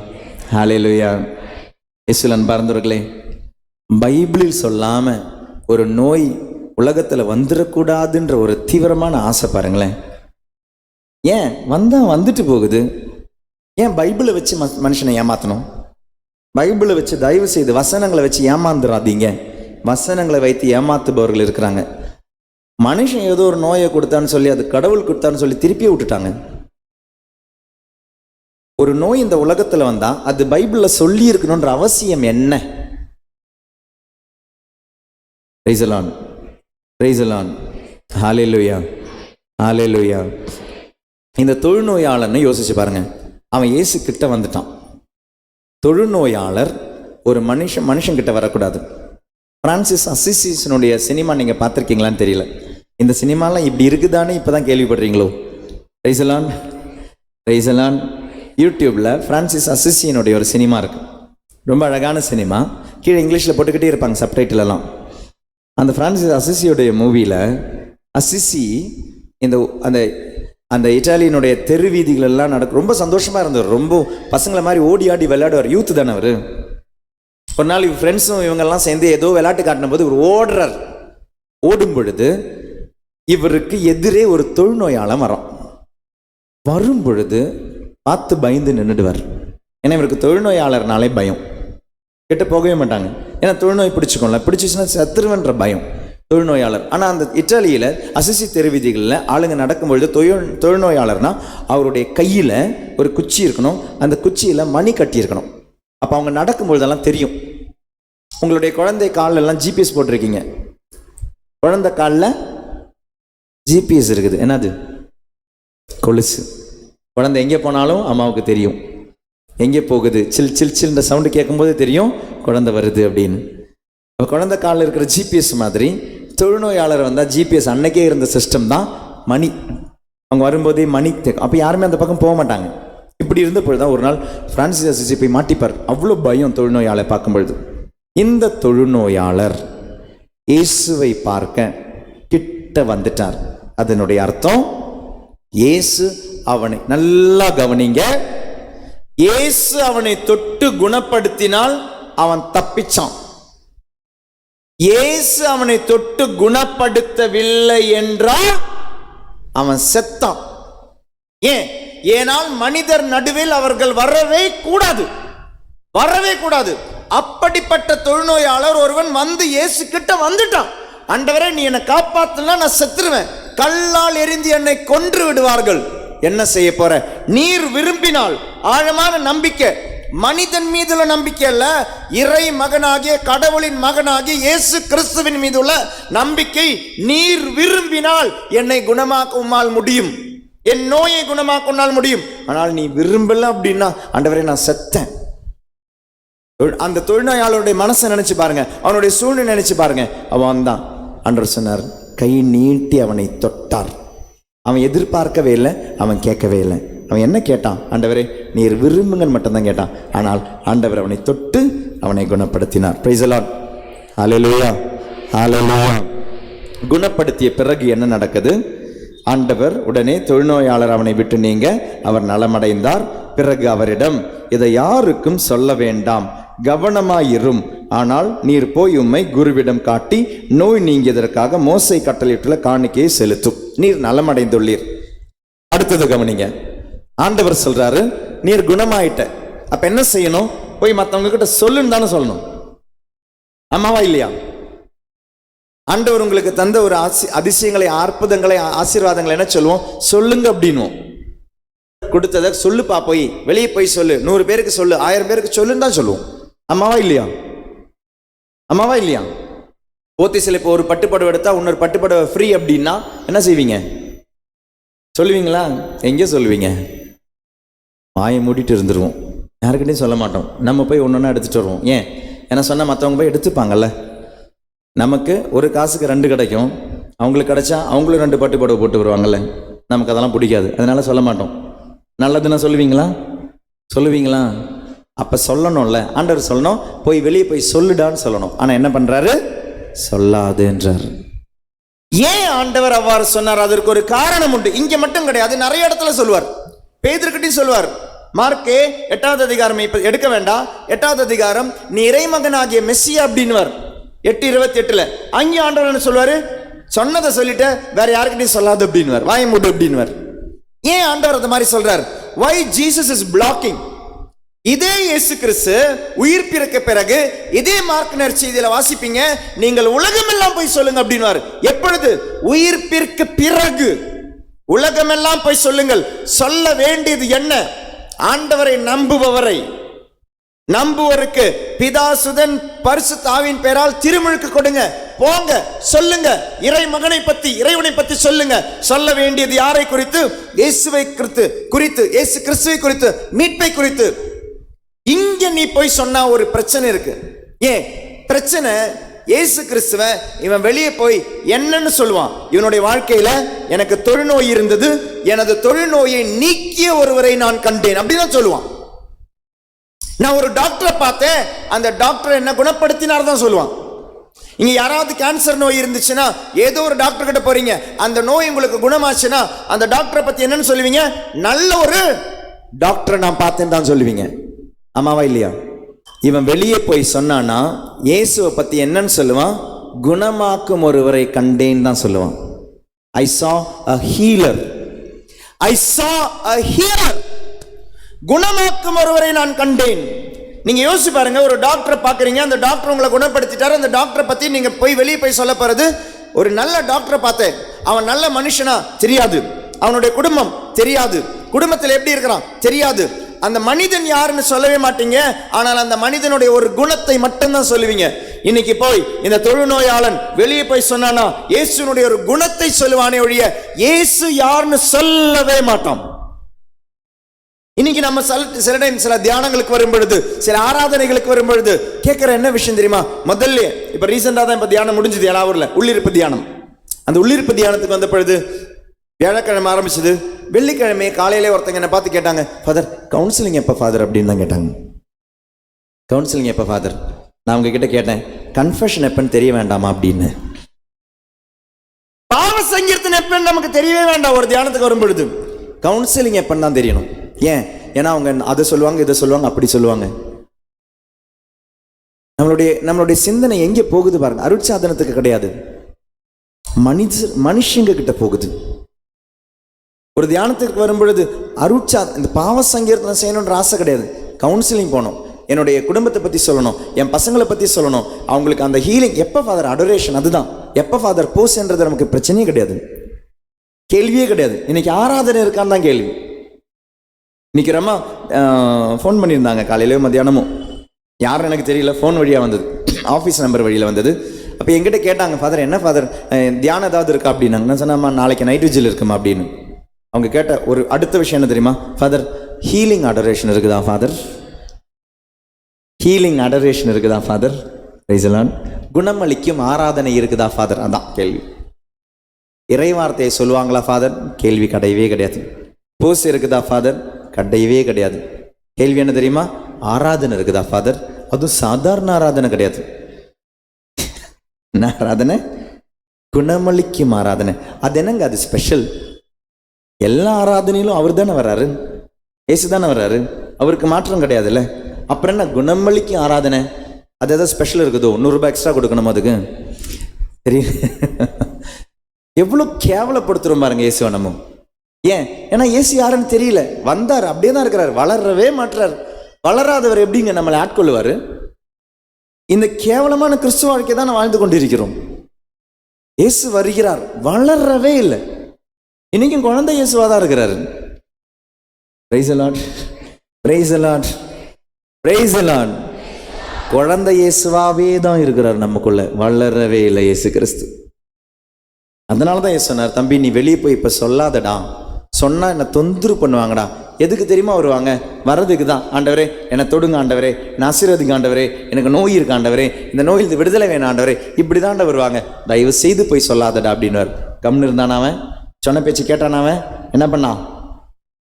hallelujah. இயேசுவின் அன்பார்ந்தவர்களே, பைபிளில் சொல்லாம ஒரு நோய் உலகத்துல வந்துடக்கூடாதுன்ற ஒரு தீவிரமான ஆசை பாருங்களேன். ஏன் வந்துட்டு போகுது? ஏன் பைபிளை வச்சு மனுஷனை ஏமாத்தணும்? பைபிளை வச்சு தயவு செய்து வசனங்களை வச்சு ஏமாந்துடாதீங்க. வசனங்களை வைத்து ஏமாத்துபவர்கள் இருக்கிறாங்க. மனுஷன் ஏதோ ஒரு நோயை கொடுத்தான்னு சொல்லி, அது கடவுள் கொடுத்தான்னு சொல்லி திருப்பி விட்டுட்டாங்க. ஒரு நோய் இந்த உலகத்துல வந்தா அது பைபிள்ல சொல்லி இருக்கணும்ன்ற அவசியம் என்ன? Praise the Lord, praise the Lord, hallelujah, hallelujah. இந்த தொழுநோயாளர்னு யோசிச்சு பாருங்க. அவன் இயேசு கிட்ட வந்துட்டான். தொழுநோயாளர் ஒரு மனுஷன் கிட்ட வரக்கூடாது. பிரான்சிஸ் அசிசினுடைய சினிமா நீங்க பார்த்துருக்கீங்களான்னு தெரியல. இந்த சினிமாலாம் இப்படி இருக்குதான்னு இப்பதான் கேள்விப்படுறீங்களோ? Praise the Lord, praise the Lord. யூடியூப்ல பிரான்சிஸ் அசிசினுடைய ஒரு சினிமா இருக்கு, ரொம்ப அழகான சினிமா. கீழே இங்கிலீஷ்ல போட்டுக்கிட்டே இருப்பாங்க சப்டைட்டில் எல்லாம். அந்த பிரான்சிஸ் அசிசியோடைய மூவியில் அசிசி அந்த அந்த இட்டாலியனுடைய தெரு வீதிகள் எல்லாம் நடக்கும். ரொம்ப சந்தோஷமா இருந்தவர், ரொம்ப பசங்களை மாதிரி ஓடி ஆடி விளையாடுவார். யூத்து தானே அவர். ஒரு நாள் ஃப்ரெண்ட்ஸும் இவங்கெல்லாம் சேர்ந்து ஏதோ விளையாட்டு காட்டின போது இவர் ஓடுறார். ஓடும் பொழுது இவருக்கு எதிரே ஒரு தொழுநோயாளர் வரும் பொழுது பார்த்து பயந்து நின்றுடுவார். ஏன்னா இவருக்கு தொழுநோயாளர்னாலே பயம், கிட்ட போகவே மாட்டாங்க. ஏன்னா தொழுநோய் பிடிச்சிச்சுன்னா சத்துருவன்ற பயம் தொழுநோயாளர். ஆனால் அந்த இத்தாலியில் அசிசி தெருவீதிகளில் ஆளுங்க நடக்கும்பொழுது தொழுநோயாளர்னா அவருடைய கையில் ஒரு குச்சி இருக்கணும், அந்த குச்சியில் மணி கட்டி இருக்கணும். அப்போ அவங்க நடக்கும்பொழுதெல்லாம் தெரியும். உங்களுடைய குழந்தை காலில் எல்லாம் ஜிபிஎஸ் போட்டிருக்கீங்க, குழந்தை காலில் ஜிபிஎஸ் இருக்குது. என்னது? கொலுசு. குழந்தை எங்கே போனாலும் அம்மாவுக்கு தெரியும் எங்கே போகுது. சில் சில் சில்ன்ற சவுண்டு கேட்கும்போது தெரியும் குழந்தை வருது அப்படின்னு. இப்போ குழந்தை காலில் இருக்கிற ஜிபிஎஸ் மாதிரி தொழுநோயாளர் வந்தால் ஜிபிஎஸ் அன்னைக்கே இருந்த சிஸ்டம் தான் மணி. அவங்க வரும்போதே மணி அப்போ யாருமே அந்த பக்கம் போக மாட்டாங்க. இப்படி இருந்த பொழுது தான் ஒரு நாள் பிரான்சிஸ் அசிசி போய் மாட்டிப்பார். அவ்வளோ பயம் தொழுநோயாளரை பார்க்கும் பொழுது. இந்த தொழுநோயாளர் இயேசுவை பார்க்க கிட்ட வந்துட்டார். அதனுடைய அர்த்தம் இயேசு அவனை, நல்லா கவனிங்க, இயேசு அவனை தொட்டு குணப்படுத்தினால் அவன் தப்பிச்சான். இயேசு அவனை தொட்டு குணப்படுத்தவில்லை என்றால் அவன் செத்தான். ஏனால் மனிதர் நடுவில் அவர்கள் வரவே கூடாது. அப்படிப்பட்ட தொழுநோயாளர் ஒருவன் வந்து இயேசு கிட்ட வந்துட்டான். ஆண்டவரே, நீ என்னை காப்பாத்தலாம், நான் செத்துருவேன், கல்லால் எரிந்து என்னை கொன்று விடுவார்கள், என்ன செய்ய போற? நீர் விரும்பினால், ஆழமான நம்பிக்கை, மனிதன் மீதுள்ள நம்பிக்கை அல்ல, இறை மகனாகிய கடவுளின் மகனாகிய இயேசு கிறிஸ்துவின் மீதுள்ள நம்பிக்கை. நீர் விரும்பினால் என்னை குணமாக்க உம்மால் முடியும். என் நோயை குணமாக்கினால் முடியும். ஆனால் நீ விரும்பல அப்படின்னா, ஆண்டவரே நான் செத்தேன். அந்த தொழுநோயாளருடைய மனசை நினைச்சு பாருங்க, அவனுடைய சூழ்நிலை நினைச்சு பாருங்க. அவன் தான் ஆண்டவர் சொன்னார், கை நீட்டி அவனை தொட்டார். அவன் எதிர்பார்க்கவே இல்லை, அவன் கேட்கவே இல்லை. அவன் என்ன கேட்டான்? ஆண்டவரே நீர் விரும்புங்கன்னு மட்டும்தான் கேட்டான். ஆனால் ஆண்டவர் அவனை தொட்டு அவனை குணப்படுத்தினார். Price the Lord. ஹல்லேலூயா, ஹல்லேலூயா. குணப்படுத்திய பிறகு என்ன நடக்குது? ஆண்டவர் உடனே தொழுநோயாளர் அவனை விட்டு நீங்க அவர் நலமடைந்தார். பிறகு அவரிடம், இதை யாருக்கும் சொல்ல வேண்டாம், கவனமாயிரும். ஆனால் நீர் போய் உம்மை குருவிடம் காட்டி நோய் நீங்கியதற்காக மோசே கட்டளையிட்டுள்ள காணிக்கையை செலுத்தும். நீர் நலமடைந்துள்ளீர். அடுத்தது கவனிங்க. ஆண்டவர் சொல்றாரு, நீர் குணமாயிட்ட. அப்ப என்ன செய்யணும்? போய் மற்றவங்க கிட்ட சொல்லுன்னு தானே சொல்லணும். ஆமாவா இல்லையா? ஆண்டவர் உங்களுக்கு தந்த ஒரு அதிசயங்களை, அற்புதங்களை, ஆசீர்வாதங்களை என்ன சொல்லுவோம்? சொல்லுங்க அப்படின்னுவோம். கொடுத்ததை சொல்லுப்பா, போய் வெளியே போய் சொல்லு, 100 பேருக்கு சொல்லு, 1000 பேருக்கு சொல்லுன்னு தான் சொல்லுவோம். அம்மாவா இல்லையா? அம்மாவா இல்லையா? போத்தீஸ்ல இப்போ ஒரு பட்டுப்படவை எடுத்தா இன்னொரு பட்டுப்படவை ஃப்ரீ அப்படின்னா என்ன செய்வீங்க? சொல்லுவீங்களா? எங்கே சொல்லுவீங்க? வாயை மூடிட்டு இருந்துருவோம், யாருக்கிட்டையும் சொல்ல மாட்டோம். நம்ம போய் ஒன்று ஒன்றா எடுத்துகிட்டு வருவோம். ஏன்? ஏன்னா சொன்னால் மற்றவங்க போய் எடுத்துப்பாங்கல்ல. நமக்கு ஒரு காசுக்கு 2 கிடைக்கும், அவங்களுக்கு கிடைச்சா அவங்களும் 2 பட்டுப்படவை போட்டு வருவாங்கல்ல. நமக்கு அதெல்லாம் பிடிக்காது, அதனால சொல்ல மாட்டோம். நல்லதுன்னா சொல்லுவீங்களா? சொல்லுவீங்களா? அப்போ சொல்லணும்ல. ஆண்டவர் சொல்லணும், போய் வெளியே போய் சொல்லுடான்னு சொல்லணும். ஆனால் என்ன பண்ணுறாரு? சொல்லாதுன்றார். ஏன் ஆண்டவர் அவ்வாறு சொன்னார்? அதற்கு ஒரு காரணம் உண்டு. இங்கே மட்டும் கிடையாது, நிறைய இடத்துல சொல்லுவார். பேதுருக்கிட்டையும் சொல்லுவார். மார்க்கே 8வது அதிகாரம் இப்போ எடுக்க வேண்டாம். 8வது அதிகாரம், நீ இறைமகனாகிய மெஸ்ஸியா அப்படின்னுவார். 8:28. அங்கே ஆண்டவர் என்ன சொல்வார்? சொன்னதை சொல்லிட்டு வேற யாருக்கிட்டையும் சொல்லாது அப்படின்னுவார், வாயை மூடு அப்படின்னுவார். ஏன் ஆண்டவர் அந்த மாதிரி சொல்றார்? Why Jesus is blocking? இதே இயேசு கிறிஸ்து உயிர் பிறக்க பிறகு இதே மார்க் நற்செய்தியில வாசிப்பீங்க, நீங்கள் உலகமெல்லாம் போய் சொல்லுங்க அப்படின்னுவார். எப்பொழுது? உயிர் பிறக்க பிறகு உலகமெல்லாம் போய் சொல்லுங்கள். சொல்ல வேண்டியது என்ன? ஆண்டவரை நம்புபவரை, நம்புவருக்கு பிதா சுதன் பரிசுத்த ஆவியின் பெயரால் திருமுழுக்கு கொடுங்க, போங்க சொல்லுங்க. இறைமகனை பத்தி, இறைவனை பத்தி சொல்லுங்க. சொல்ல வேண்டியது யாரை குறித்து? இயேசுவை குறித்து, இயேசு கிறிஸ்துவை குறித்து, மீட்பை குறித்து. இங்க நீ போய் சொன்னா ஒரு பிரச்சனை இருக்கு. ஏன் பிரச்சனை? இயேசு கிறிஸ்துவ இவன் வெளியே போய் என்னன்னு சொல்லுவான்? இவனுடைய வாழ்க்கையில எனக்கு தொழுநோய் இருந்தது, எனது தொழுநோயை நீக்கிய ஒருவரை நான் கண்டேன் அப்படிதான் சொல்லுவான். நான் ஒரு டாக்டரை பார்த்தேன், அந்த டாக்டர் என்ன குணப்படுத்தினார் தான் சொல்லுவான். இங்க யாராவது கேன்சர் நோய் இருந்துச்சுன்னா ஏதோ ஒரு டாக்டர் கிட்ட போறீங்க, அந்த நோய் உங்களுக்கு குணமாச்சுன்னா அந்த டாக்டரை பத்தி என்னன்னு சொல்லுவீங்க? நல்ல ஒரு டாக்டரை நான் பார்த்தேன்னு தான் சொல்லுவீங்க. ஆமாவா இல்லையா? இவன் வெளியே போய் சொன்னானா இயேசுவை பத்தி என்னன்னு சொல்லுவான்? குணமாக்கும் ஒருவரை கண்டேன் தான் சொல்லுவான். I saw a healer. I saw a healer. குணமாக்கும் ஒருவரை நான் கண்டேன். நீங்க யோசிச்சு பாருங்க, ஒரு டாக்டரை பாக்குறீங்க, அந்த டாக்டர் உங்களை குணப்படுத்திட்டாரு. அந்த டாக்டரை பத்தி நீங்க போய் வெளியே போய் சொல்ல போறது, ஒரு நல்ல டாக்டரை பார்த்தேன், அவன் நல்ல மனுஷனா தெரியாது, அவனுடைய குடும்பம் தெரியாது, குடும்பத்தில் எப்படி இருக்கிறான் தெரியாது, அந்த மனிதன் யாருன்னு சொல்லவே மாட்டீங்க. ஆனால் அந்த மனிதனுடைய ஒரு குணத்தை மட்டும்தான் சொல்லுவீங்க. இன்னைக்கு போய் இந்த தொழுநோயாளன் வெளியே போய் சொன்னானா இயேசுனுடைய ஒரு குணத்தை சொல்லுவானே ஒழிய இயேசு யாருன்னு சொல்லவே மாட்டான். இன்னைக்கு நம்ம சில டைம் சில தியானங்களுக்கு வரும் பொழுது, சில ஆராதனைகளுக்கு வரும் பொழுது கேட்கிற என்ன விஷயம் தெரியுமா? முதல்ல இப்ப ரீசெண்டா தான் இப்ப தியானம் முடிஞ்சது ஏலாவூர்ல, உள்ளிருப்பு தியானம். அந்த உள்ளிருப்பு தியானத்துக்கு வந்த பொழுது வியாழக்கிழமை ஆரம்பிச்சது. வெள்ளிக்கிழமை காலையிலே ஒருத்தங்க என்ன பார்த்து கேட்டாங்க, ஃபாதர் கவுன்சிலிங் எப்ப ஃபாதர் அப்படின்னு தான் கேட்டாங்க. கவுன்சிலிங் எப்ப ஃபாதர்? நான் அவங்க கிட்ட கேட்டேன், கன்ஃபெஷன் எப்பன்னு தெரிய வேண்டாமா அப்படின்னு. பாவ சங்கீர்த்தனை எப்பன்னு நமக்கு தெரியவே வேண்டாம். ஒரு தியானத்துக்கு வரும் பொழுது கவுன்சிலிங் எப்பன்னு தான் தெரியணும். ஏன்? ஏன்னா அவங்க அதை சொல்லுவாங்க, இதை சொல்லுவாங்க, அப்படி சொல்லுவாங்க. நம்மளுடைய சிந்தனை எங்கே போகுது பாருங்க. அருட்சாதனத்துக்கு கிடையாது, மனுஷங்க கிட்ட போகுது. ஒரு தியானத்துக்கு வரும் பொழுது இந்த பாவ சங்கீர்த்தனம் செய்யணுன்ற ஆசை கிடையாது. கவுன்சிலிங் போகணும், என்னுடைய குடும்பத்தை பற்றி சொல்லணும், என் பசங்களை பற்றி சொல்லணும், அவங்களுக்கு அந்த ஹீலிங். எப்போ ஃபாதர்? அடோரேஷன், அதுதான். எப்போ ஃபாதர் போஸ்ன்றது நமக்கு பிரச்சனையே கிடையாது, கேள்வியே கிடையாது. இன்னைக்கு ஆராதனை இருக்கான்னு தான் கேள்வி. இன்னைக்கு ரொம்ப ஃபோன் பண்ணியிருந்தாங்க காலையில மத்தியானமும், யாரும் எனக்கு தெரியல, ஃபோன் வழியாக வந்தது, ஆஃபீஸ் நம்பர் வழியில் வந்தது. அப்போ எங்கிட்ட கேட்டாங்க, ஃபாதர் என்ன ஃபாதர் தியானம் ஏதாவது இருக்கா அப்படின்னாங்க. நான் சொன்னேம்மா நாளைக்கு நைட் விஜில் இருக்குமா அப்படின்னு. அவங்க கேட்ட ஒரு அடுத்த விஷயம் என்ன தெரியுமா? ஃபாதர், ஹீலிங் அடரேஷன் இருக்குதா ஃபாதர்? ஹீலிங் அடரேஷன் இருக்குதா ஃபாதர்? Praise the Lord. குணமளிக்கும் ஆராதனை இருக்குதா ஃபாதர்? அதான் கேள்வி. இறைவார்த்தையை சொல்லுவாங்களா ஃபாதர்? கேள்வி கிடையவே கிடையாது. பூசை இருக்குதா ஃபாதர்? கிடையவே கிடையாது. கேள்வி என்ன தெரியுமா? ஆராதனை இருக்குதா ஃபாதர்? அதுவும் சாதாரண ஆராதனை கிடையாது. என்ன ஆராதனை? குணமளிக்கும் ஆராதனை. அது என்னங்க? அது ஸ்பெஷல். எல்லா ஆராதனையிலும் அவர் தானே வர்றாரு, இயேசு தானே வர்றாரு, அவருக்கு மாற்றம் கிடையாதுல்ல. அப்புறம் என்ன குணமளிக்கும் ஆராதனை? அது எதாவது ஸ்பெஷல் இருக்குதோ? 100 ரூபாய் எக்ஸ்ட்ரா கொடுக்கணும் அதுக்கு? சரி, எவ்வளோ கேவலப்படுத்துறோம் பாருங்க இயேசுவை நம்ம. ஏன்? ஏன்னா இயேசு யாருன்னு தெரியல. வந்தார், அப்படியே தான் இருக்கிறார், வளரவே மாட்டார். வளராதவர் எப்படிங்க நம்மளை ஆட்கொள்ளுவார்? இந்த கேவலமான கிறிஸ்துவ வாழ்க்கை தான் வாழ்ந்து கொண்டிருக்கிறோம். இயேசு வருகிறார், வளரவே இல்லை. இன்னைக்கும் குழந்தை இயேசுவா தான் இருக்கிறாரு. Price the Lord, praise the Lord, praise the Lord. குழந்தை இயேசுவாவே தான் இருக்கிறார் நமக்குள்ள, வளரவே இல்லை இயேசு கிறிஸ்து. அதனால தான் இயேசு சொன்னார், தம்பி நீ வெளியே போய் இப்போ சொல்லாதடா, சொன்னா என்னை தொந்தரவு பண்ணுவாங்கடா. எதுக்கு தெரியுமா வருவாங்க? வர்றதுக்கு தான். ஆண்டவரே என்னை தொடுங்க ஆண்டவரே, நான் ஆசீர்வதிங்க ஆண்டவரே, எனக்கு நோய் இருக்கு ஆண்டவரே, இந்த நோயில் விடுதலை வேணும் ஆண்டவரே, இப்படி தாண்ட வருவாங்க. தயவு செய்து போய் சொல்லாதடா அப்படின்னு. கம்னு இருந்தான் அவன், சொன்ன பேச்சு கேட்டான். அவன் என்ன பண்ணான்?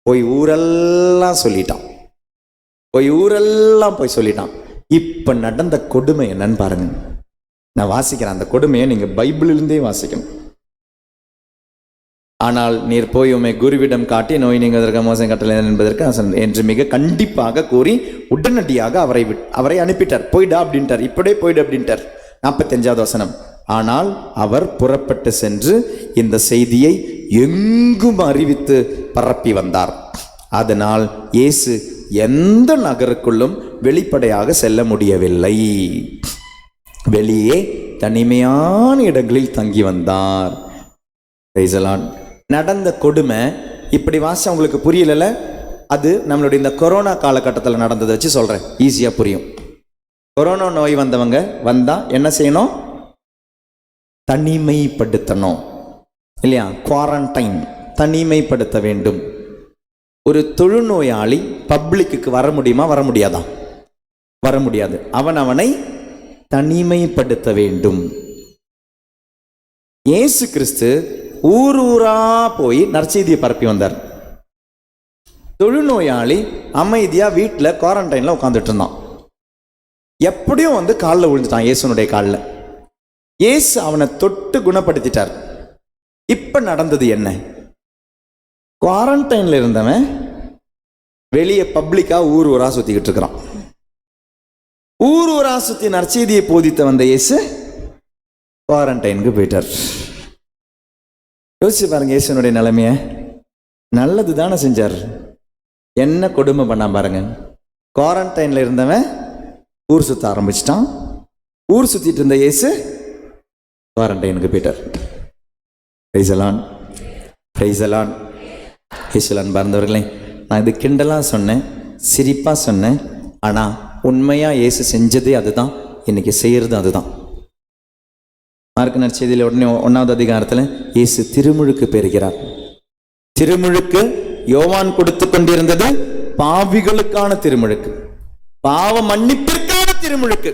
போய் ஊரெல்லாம் சொல்லிட்டான், போய் ஊரெல்லாம் போய் சொல்லிட்டான். இப்ப நடந்த கொடுமை என்னன்னு பாருங்க. நான் வாசிக்கிறேன் அந்த கொடுமையை, நீங்க பைபிளிலிருந்தே வாசிக்கணும். ஆனால் நீர் போய் உம்மை குருவிடம் காட்டி நோய் நீங்குவதற்கு மோசம் கட்டளை என்பதற்கு என்று மிக கண்டிப்பாக கூறி உடனடியாக அவரை அனுப்பிட்டார். போய்டா அப்படின்ட்டார், இப்படியே போய்டு அப்படின்ட்டார். 45வது வசனம். ஆனால் அவர் புறப்பட்டு சென்று இந்த செய்தியை எங்கும் அறிவித்து பரப்பி வந்தார். அதனால் இயேசு எந்த நகருக்குள்ளும் வெளிப்படையாக செல்ல முடியவில்லை. வெளியே தனிமையான இடங்களில் தங்கி வந்தார். Price the Lord. நடந்த கொடுமை இப்படி வாசி உங்களுக்கு புரியல. அது நம்மளுடைய இந்த கொரோனா காலகட்டத்தில் நடந்ததை வச்சு சொல்றேன், ஈஸியா புரியும். கொரோனா நோய் வந்தவங்க வந்தா என்ன செய்யணும்? தனிமைப்படுத்தணும் இல்லையா? குவாரண்டைன், தனிமைப்படுத்த வேண்டும். ஒரு தொழுநோயாளி பப்ளிக்கு வர முடியுமா? வர முடியாதா? வர முடியாது. அவனை தனிமைப்படுத்த வேண்டும். இயேசு கிறிஸ்து ஊர் ஊரா போய் நற்செய்தியை பரப்பி வந்தார். தொழுநோயாளி அமைதியா வீட்டில் குவாரண்டைன்ல உட்காந்துட்டு இருந்தான். எப்படியும் வந்து காலில் விழுந்துட்டான், இயேசுனுடைய காலில். இயேசு அவனை தொட்டு குணப்படுத்திட்டார். இப்ப நடந்தது என்ன? குவாரண்டைன்ல இருந்தவன் வெளியே பப்ளிக்கா ஊர் ஊரா சுத்திக்கிட்டு இருக்கிறான். ஊர் ஊரா சுத்தி நற்செய்தியை போதித்த வந்த இயேசு குவாரண்டைனுக்கு போயிட்டார். யோசிச்சு பாருங்க இயேசுனுடைய நிலைமைய. நல்லது தானே செஞ்சார், என்ன கொடுமை பண்ணா பாருங்க. குவாரண்டைன்ல இருந்தவன் ஊர் சுத்த ஆரம்பிச்சிட்டான். ஊர் சுத்திட்டு இருந்த இயேசு குவாரண்டைனுக்கு போயிட்டார். Price the Lord, praise the Lord. இயேசுவின் அன்பார்ந்தவர்களே, நான் இது கிண்டலா சொன்னேன், சிரிப்பா சொன்னேன். ஆனா உண்மையா இயேசு செஞ்சதே அதுதான், இன்னைக்கு செய்யறது அதுதான். மார்க்கு நற்செய்தியில் உடனே 1வது அதிகாரத்தில் இயேசு திருமுழுக்கு பெறுகிறார். திருமுழுக்கு யோவான் கொடுத்து கொண்டிருந்தது பாவிகளுக்கான திருமுழுக்கு, பாவ மன்னிப்பிற்கான திருமுழுக்கு.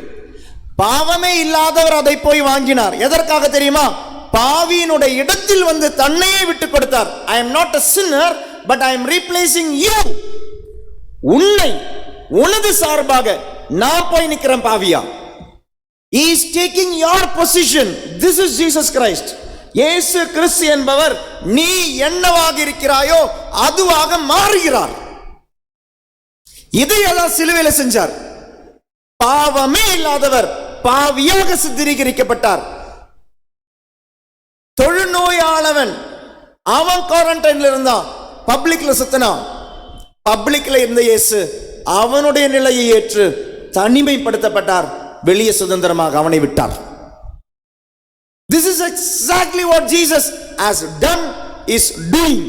பாவமே இல்லாதவர் அதை போய் வாங்கினார். எதற்காக தெரியுமா? பாவியினுடைய இடத்தில் வந்து தன்னையே விட்டு கொடுத்தார். I am not a sinner, but I am replacing you. உன்னை உனது சார்பாக நான் போய் நிற்கிறேன் பாவியா. He is taking your position. This is Jesus Christ. இயேசு கிறிஸ்து என்பவர் நீ என்னவாக இருக்கிறாயோ அதுவாக மாறுகிறார். இதையெல்லாம் சிலுவையில் செஞ்சார். பாவமே இல்லாதவர் பாவியாக சித்தரிக்கப்பட்டார். தொழுநோயாளவன் அவன் குவாரண்டைன்ல இருந்தான், பப்ளிக்ல சுத்தினான். பப்ளிக்ல இருந்த இயேசு அவனுடைய நிலையை ஏற்று தனிமைப்படுத்தப்பட்டார். வெளியே சுதந்திரமாக அவனை விட்டார். This is exactly what Jesus has done, is doing.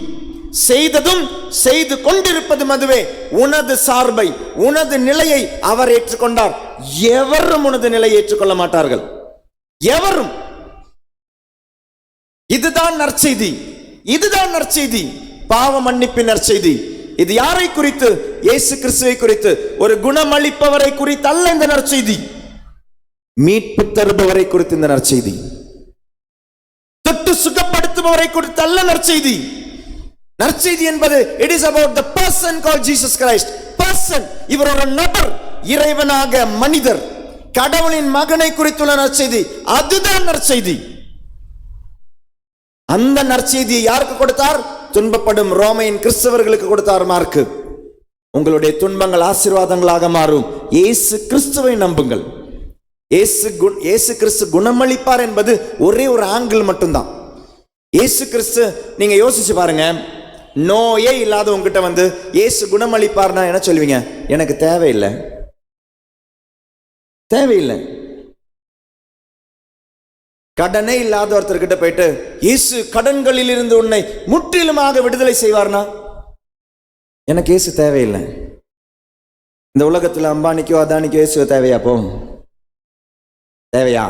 செய்ததும் செய்து கொண்டிருப்பதும் அதுவே. உனது சார்பை, உனது நிலையை அவர் ஏற்றுக்கொண்டார். எவரும் உனது நிலையை ஏற்றுக்கொள்ள மாட்டார்கள், எவரும். இதுதான் நற்செய்தி, இதுதான் நற்செய்தி. பாவ மன்னிப்பின் நற்செய்தி. இது யாரை குறித்து? இயேசு கிறிஸ்துவை குறித்து. ஒரு குணமளிப்பவரை குறித்து அல்ல இந்த நற்செய்தி. மீட்பு தருபவரை குறித்து இந்த நற்செய்தி. தொட்டு சுகப்படுத்துபவரை குறித்து அல்ல நற்செய்தி. நற்செய்தி என்பது it is about the person called Jesus Christ. Person, இவர் ஒரு நபர், இறைவனாக மனிதர், கடவுளின் மகனை குறித்துள்ள நற்செய்தி. அதுதான் நற்செய்தி. அந்த நற்செய்தியை யாருக்கு கொடுத்தார்? துன்பப்படும் ரோமையின் கிறிஸ்தவர்களுக்கு கொடுத்தார் மார்க்கு. உங்களுடைய துன்பங்கள் ஆசீர்வாதங்களாக மாறும். இயேசு கிறிஸ்துவை நம்புங்கள். இயேசு கிறிஸ்து குணமளிப்பார் என்பது ஒரே ஒரு ஆங்கிள் மட்டும்தான். இயேசு கிறிஸ்து, நீங்க யோசிச்சு பாருங்க, நோயே இல்லாத உங்ககிட்ட வந்து இயேசு குணமளிப்பார்னா என்ன சொல்லுவீங்க? எனக்கு தேவையில்லை, தேவையில்லை. கடனே இல்லாத ஒருத்தர்கிட்ட போயிட்டு இயேசு கடன்களில் இருந்து உன்னை முற்றிலுமாக விடுதலை செய்வார்னா எனக்கு இயேசு தேவையில்லை. இந்த உலகத்தில் அம்பானிக்கோ அதானிக்கோ இயேசு தேவையா? போ, தேவையா?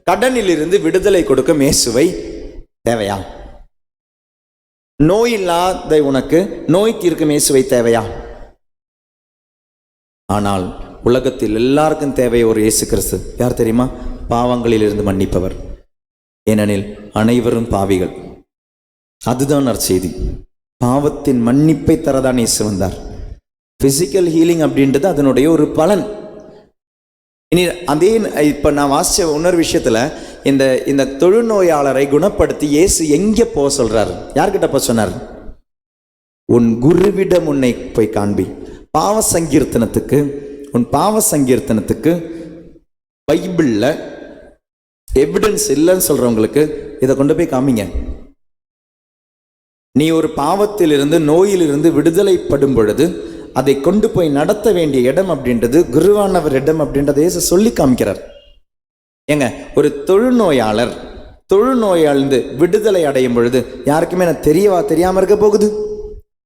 கடனில் இருந்து விடுதலை கொடுக்கும் இயேசுவை தேவையா? நோய் இல்லாத உனக்கு நோய் தீர்க்கும் இயேசுவை தேவையா? ஆனால் உலகத்தில் எல்லாருக்கும் தேவை ஒரு இயேசு கிறிஸ்து. யார் தெரியுமா? பாவங்களில் இருந்து மன்னிப்பவர். ஏனெனில் அனைவரும் பாவிகள். அதுதான் நற்செய்தி. பாவத்தின் மன்னிப்பை தரதான் இயேசு வந்தார். பிசிக்கல் ஹீலிங் அப்படின்றது அதனுடைய ஒரு பலன். இனி அதே இப்ப நான் வாசிச்ச இன்னொரு விஷயத்துல இந்த தொழுநோயாளரை குணப்படுத்தி இயேசு எங்க போக சொல்றாரு? யார்கிட்ட போக சொன்னார்? உன் குருவிடம் உன்னை போய் காண்பி. பாவ சங்கீர்த்தனத்துக்கு பைபிள்ல எவிடன்ஸ் இல்லைன்னு சொல்றவங்களுக்கு இதை கொண்டு போய் காமிங்க. நீ ஒரு பாவத்திலிருந்து நோயிலிருந்து விடுதலைப்படும் பொழுது அதை கொண்டு போய் நடத்த வேண்டிய இடம் அப்படின்றது குருவானவர் இடம் அப்படின்றத இயேசு சொல்லி காமிக்கிறார். ஏங்க, ஒரு தொழுநோயாளர் விடுதலை அடையும் பொழுது யாருக்குமே நான் தெரியாம இருக்க போகுது?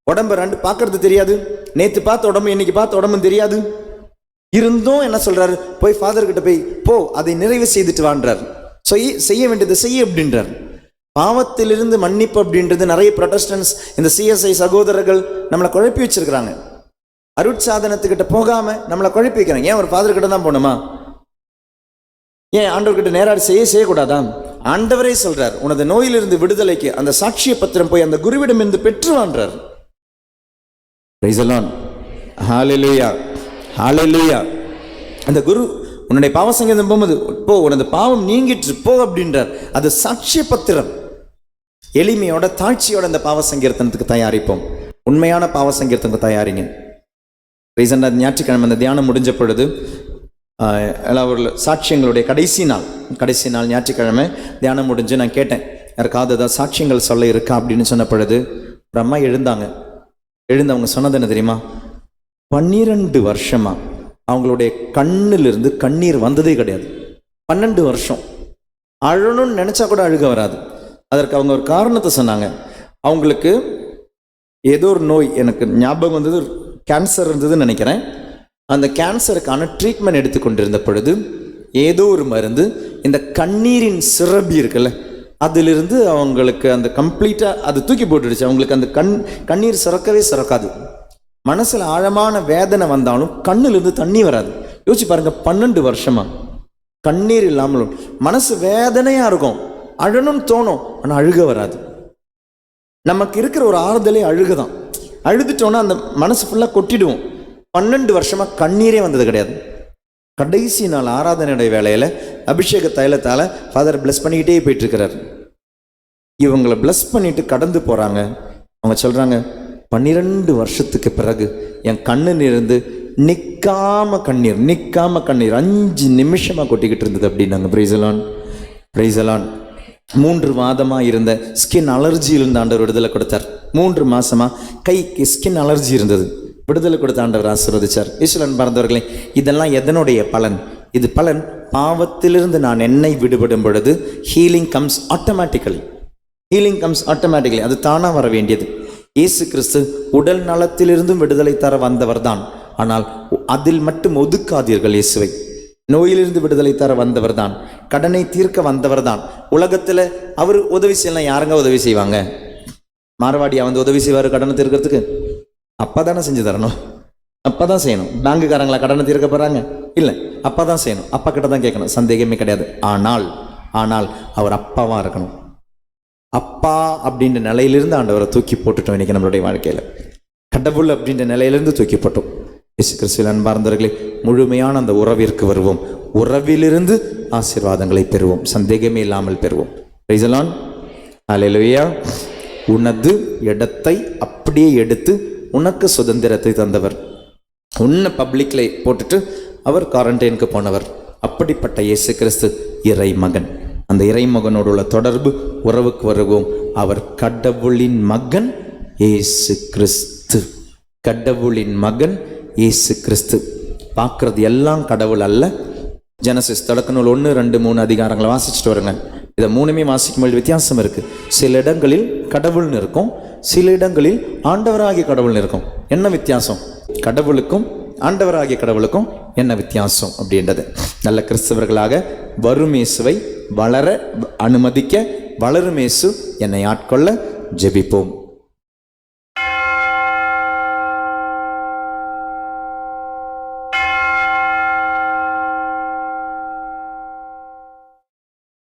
உடம்பு ரெண்டு பார்க்கறது தெரியாது. நேற்று பார்த்த உடம்பு இன்னைக்கு பார்த்த உடம்பு தெரியாது. இருந்தும் என்ன சொல்றாரு? போய் ஃபாதர் கிட்ட போய் போ, அதை நிறைவு செய்துட்டு வான்றார். செய்ய வேண்டியது செய்ய அப்படின்றார். பாவத்திலிருந்து மன்னிப்பு அப்படின்றது நிறைய ப்ரொட்டஸ்டன்ஸ், இந்த சிஎஸ்ஐ சகோதரர்கள் நம்மளை குழப்பி வச்சிருக்கிறாங்க. அருட்சாதனத்துக்கிட்ட போகாம நம்மளை குழப்பி வைக்கிறாங்க. ஏன் ஒரு ஃபாதர் கிட்ட தான் போகணுமா? ஏன் ஆண்டவர்கிட்ட நேராடி செய்யக்கூடாதா? ஆண்டவரே சொல்றார், உனது நோயிலிருந்து விடுதலைக்கு அந்த சாட்சிய பத்திரம் போய் அந்த குருவிடம் இருந்து பெற்றுவான்றார். Price the Lord. ஹalleluya, ஹalleluya. அந்த குரு உன்னுடைய பாவ சங்கீதம் போகும்போது போ, உனது பாவம் நீங்கிட்டு போ அப்படின்றார். அது சாட்சிய பத்திரம். எளிமையோட தாழ்ச்சியோட அந்த பாவ சங்கீர்த்தனத்துக்கு தயாரிப்போம். உண்மையான பாவ சங்கீர்த்தனத்துக்கு தயாரிங்க. ரீசெண்டாக ஞாயிற்றுக்கிழமை அந்த தியானம் முடிஞ்ச பொழுது ஒரு சாட்சியங்களுடைய கடைசி நாள் ஞாயிற்றுக்கிழமை தியானம் முடிஞ்சு நான் கேட்டேன், யாருக்காவது ஏதாவது சாட்சியங்கள் சொல்ல இருக்கா அப்படின்னு சொன்ன பொழுது ஒரு அம்மா எழுந்தவங்க சொன்னது என்ன தெரியுமா? 12 வருஷமா அவங்களுடைய கண்ணிலிருந்து கண்ணீர் வந்ததே கிடையாது. 12 வருஷம் அழணும்னு நினைச்சா கூட அழுக வராது. அதற்கு அவங்க ஒரு காரணத்தை சொன்னாங்க. அவங்களுக்கு ஏதோ ஒரு நோய், எனக்கு ஞாபகம் வந்தது, கேன்சர் இருந்ததுன்னு நினைக்கிறேன். அந்த கேன்சருக்கான ட்ரீட்மெண்ட் எடுத்துக்கொண்டிருந்த பொழுது ஏதோ ஒரு மருந்து இந்த கண்ணீரின் சிரபி இருக்குல்ல, அதிலிருந்து அவங்களுக்கு அந்த கம்ப்ளீட்டாக அது தூக்கி போட்டுடுச்சு. அவங்களுக்கு அந்த கண்ணீர் சுரக்காது. மனசில் ஆழமான வேதனை வந்தாலும் கண்ணிலிருந்து தண்ணி வராது. யோசிச்சு பாருங்க, 12 வருஷமா கண்ணீர் இல்லாமலும் மனசு வேதனையாக இருக்கும். அழணும்னு தோணும், ஆனால் அழுக வராது. நமக்கு இருக்கிற ஒரு ஆறுதலே அழுகுதான். அழுதுட்டோன்னா அந்த மனசு ஃபுல்லாக கொட்டிடுவோம். 12 வருஷமா கண்ணீரே வந்தது கிடையாது. கடைசி நாள் ஆராதனையுடைய வேலையில் அபிஷேக தைலத்தால் ஃபாதர் பிளஸ் பண்ணிக்கிட்டே போயிட்டு இருக்கிறார். இவங்களை பிளஸ் பண்ணிட்டு கடந்து போகிறாங்க. அவங்க சொல்கிறாங்க, 12 வருஷத்துக்கு பிறகு என் கண்ணிலிருந்து நிற்காம கண்ணீர் 5 நிமிஷமாக கொட்டிக்கிட்டு இருந்தது அப்படின்னாங்க. Price the Lord, praise the Lord. 3 மாதமாக இருந்த ஸ்கின் அலர்ஜியிலிருந்து ஆண்டவர் விடுதலை கொடுத்தார். 3 மாசமா கைக்கு ஸ்கின் அலர்ஜி இருந்தது, விடுதலை கொடுத்த ஆண்டவர் ஆசீர்வதிச்சார். ஈஸ்வரன் பறந்தவர்களே, இதெல்லாம் எதனுடைய பலன்? இது பலன், பாவத்திலிருந்து நான் என்னை விடுபடும் பொழுது ஹீலிங் கம்ஸ் ஆட்டோமேட்டிக்கலி. அது தானாக வர வேண்டியது. இயேசு கிறிஸ்து உடல் நலத்திலிருந்தும் விடுதலை தர வந்தவர் தான். ஆனால் அதில் மட்டும் ஒதுக்காதீர்கள் இயேசுவை. நோயிலிருந்து விடுதலை தர வந்தவர் தான், கடனை தீர்க்க வந்தவர் தான். உலகத்தில் அவர் உதவி செய்யலாம், யாருங்க உதவி செய்வாங்க? மாரவாடியா வந்து உதவி செய்வார் கடனை தீர்க்கிறதுக்கு? அப்பா தானே செஞ்சு தரணும், அப்பா தான் செய்யணும். பேங்குக்காரங்களா கடனை தீர்க்க போறாங்க? இல்லை, அப்பா தான் செய்யணும், அப்பா கிட்ட தான் கேட்கணும், சந்தேகமே கிடையாது. ஆனால் அவர் அப்பாவா இருக்கணும். அப்பா அப்படின்ற நிலையிலிருந்து ஆண்டவரை தூக்கி போட்டுட்டோம். இன்னைக்கு நம்மளுடைய வாழ்க்கையில கடவுள் அப்படின்ற நிலையிலிருந்து தூக்கி போட்டோம். இயேசு கிறிஸ்துவின் அன்பார்ந்தவர்களே, முழுமையான அந்த உறவிற்கு வருவோம். உறவிலிருந்து ஆசீர்வாதங்களை பெறுவோம், சந்தேகமே இல்லாமல் பெறுவோம். Praise the Lord. ஹல்லேலூயா. உனது இடத்தை அப்படியே எடுத்து உனக்கு சுதந்திரத்தை தந்தவர். உன்னை பப்ளிக்ல போட்டுட்டு அவர் குவாரண்டைனுக்கு போனவர். அப்படிப்பட்ட இயேசு கிறிஸ்து இறைமகன். அந்த இறைமகனோடு உள்ள தொடர்பு, உறவுக்கு வருவோம். அவர் கடவுளின் மகன் இயேசு கிறிஸ்து. கடவுளின் மகன் இயேசு கிறிஸ்து. பார்க்கறது எல்லாம் கடவுள் அல்ல. ஜெனசிஸ் தொடக்க நூல் 1, 2, 3 அதிகாரங்களை வாசிச்சுட்டு வருங்க. இதை 3மே வாசிக்கும்போது வித்தியாசம் இருக்கு. சில இடங்களில் கடவுள்னு இருக்கும், சில இடங்களில் ஆண்டவராகிய கடவுள்னு இருக்கும். என்ன வித்தியாசம்? கடவுளுக்கும் ஆண்டவராகிய கடவுளுக்கும் என்ன வித்தியாசம் அப்படின்றது. நல்ல கிறிஸ்தவர்களாக வரும் இயேசுவை வளர அனுமதிக்க, வளரும் இயேசு என்னை ஆட்கொள்ள ஜெபிப்போம்.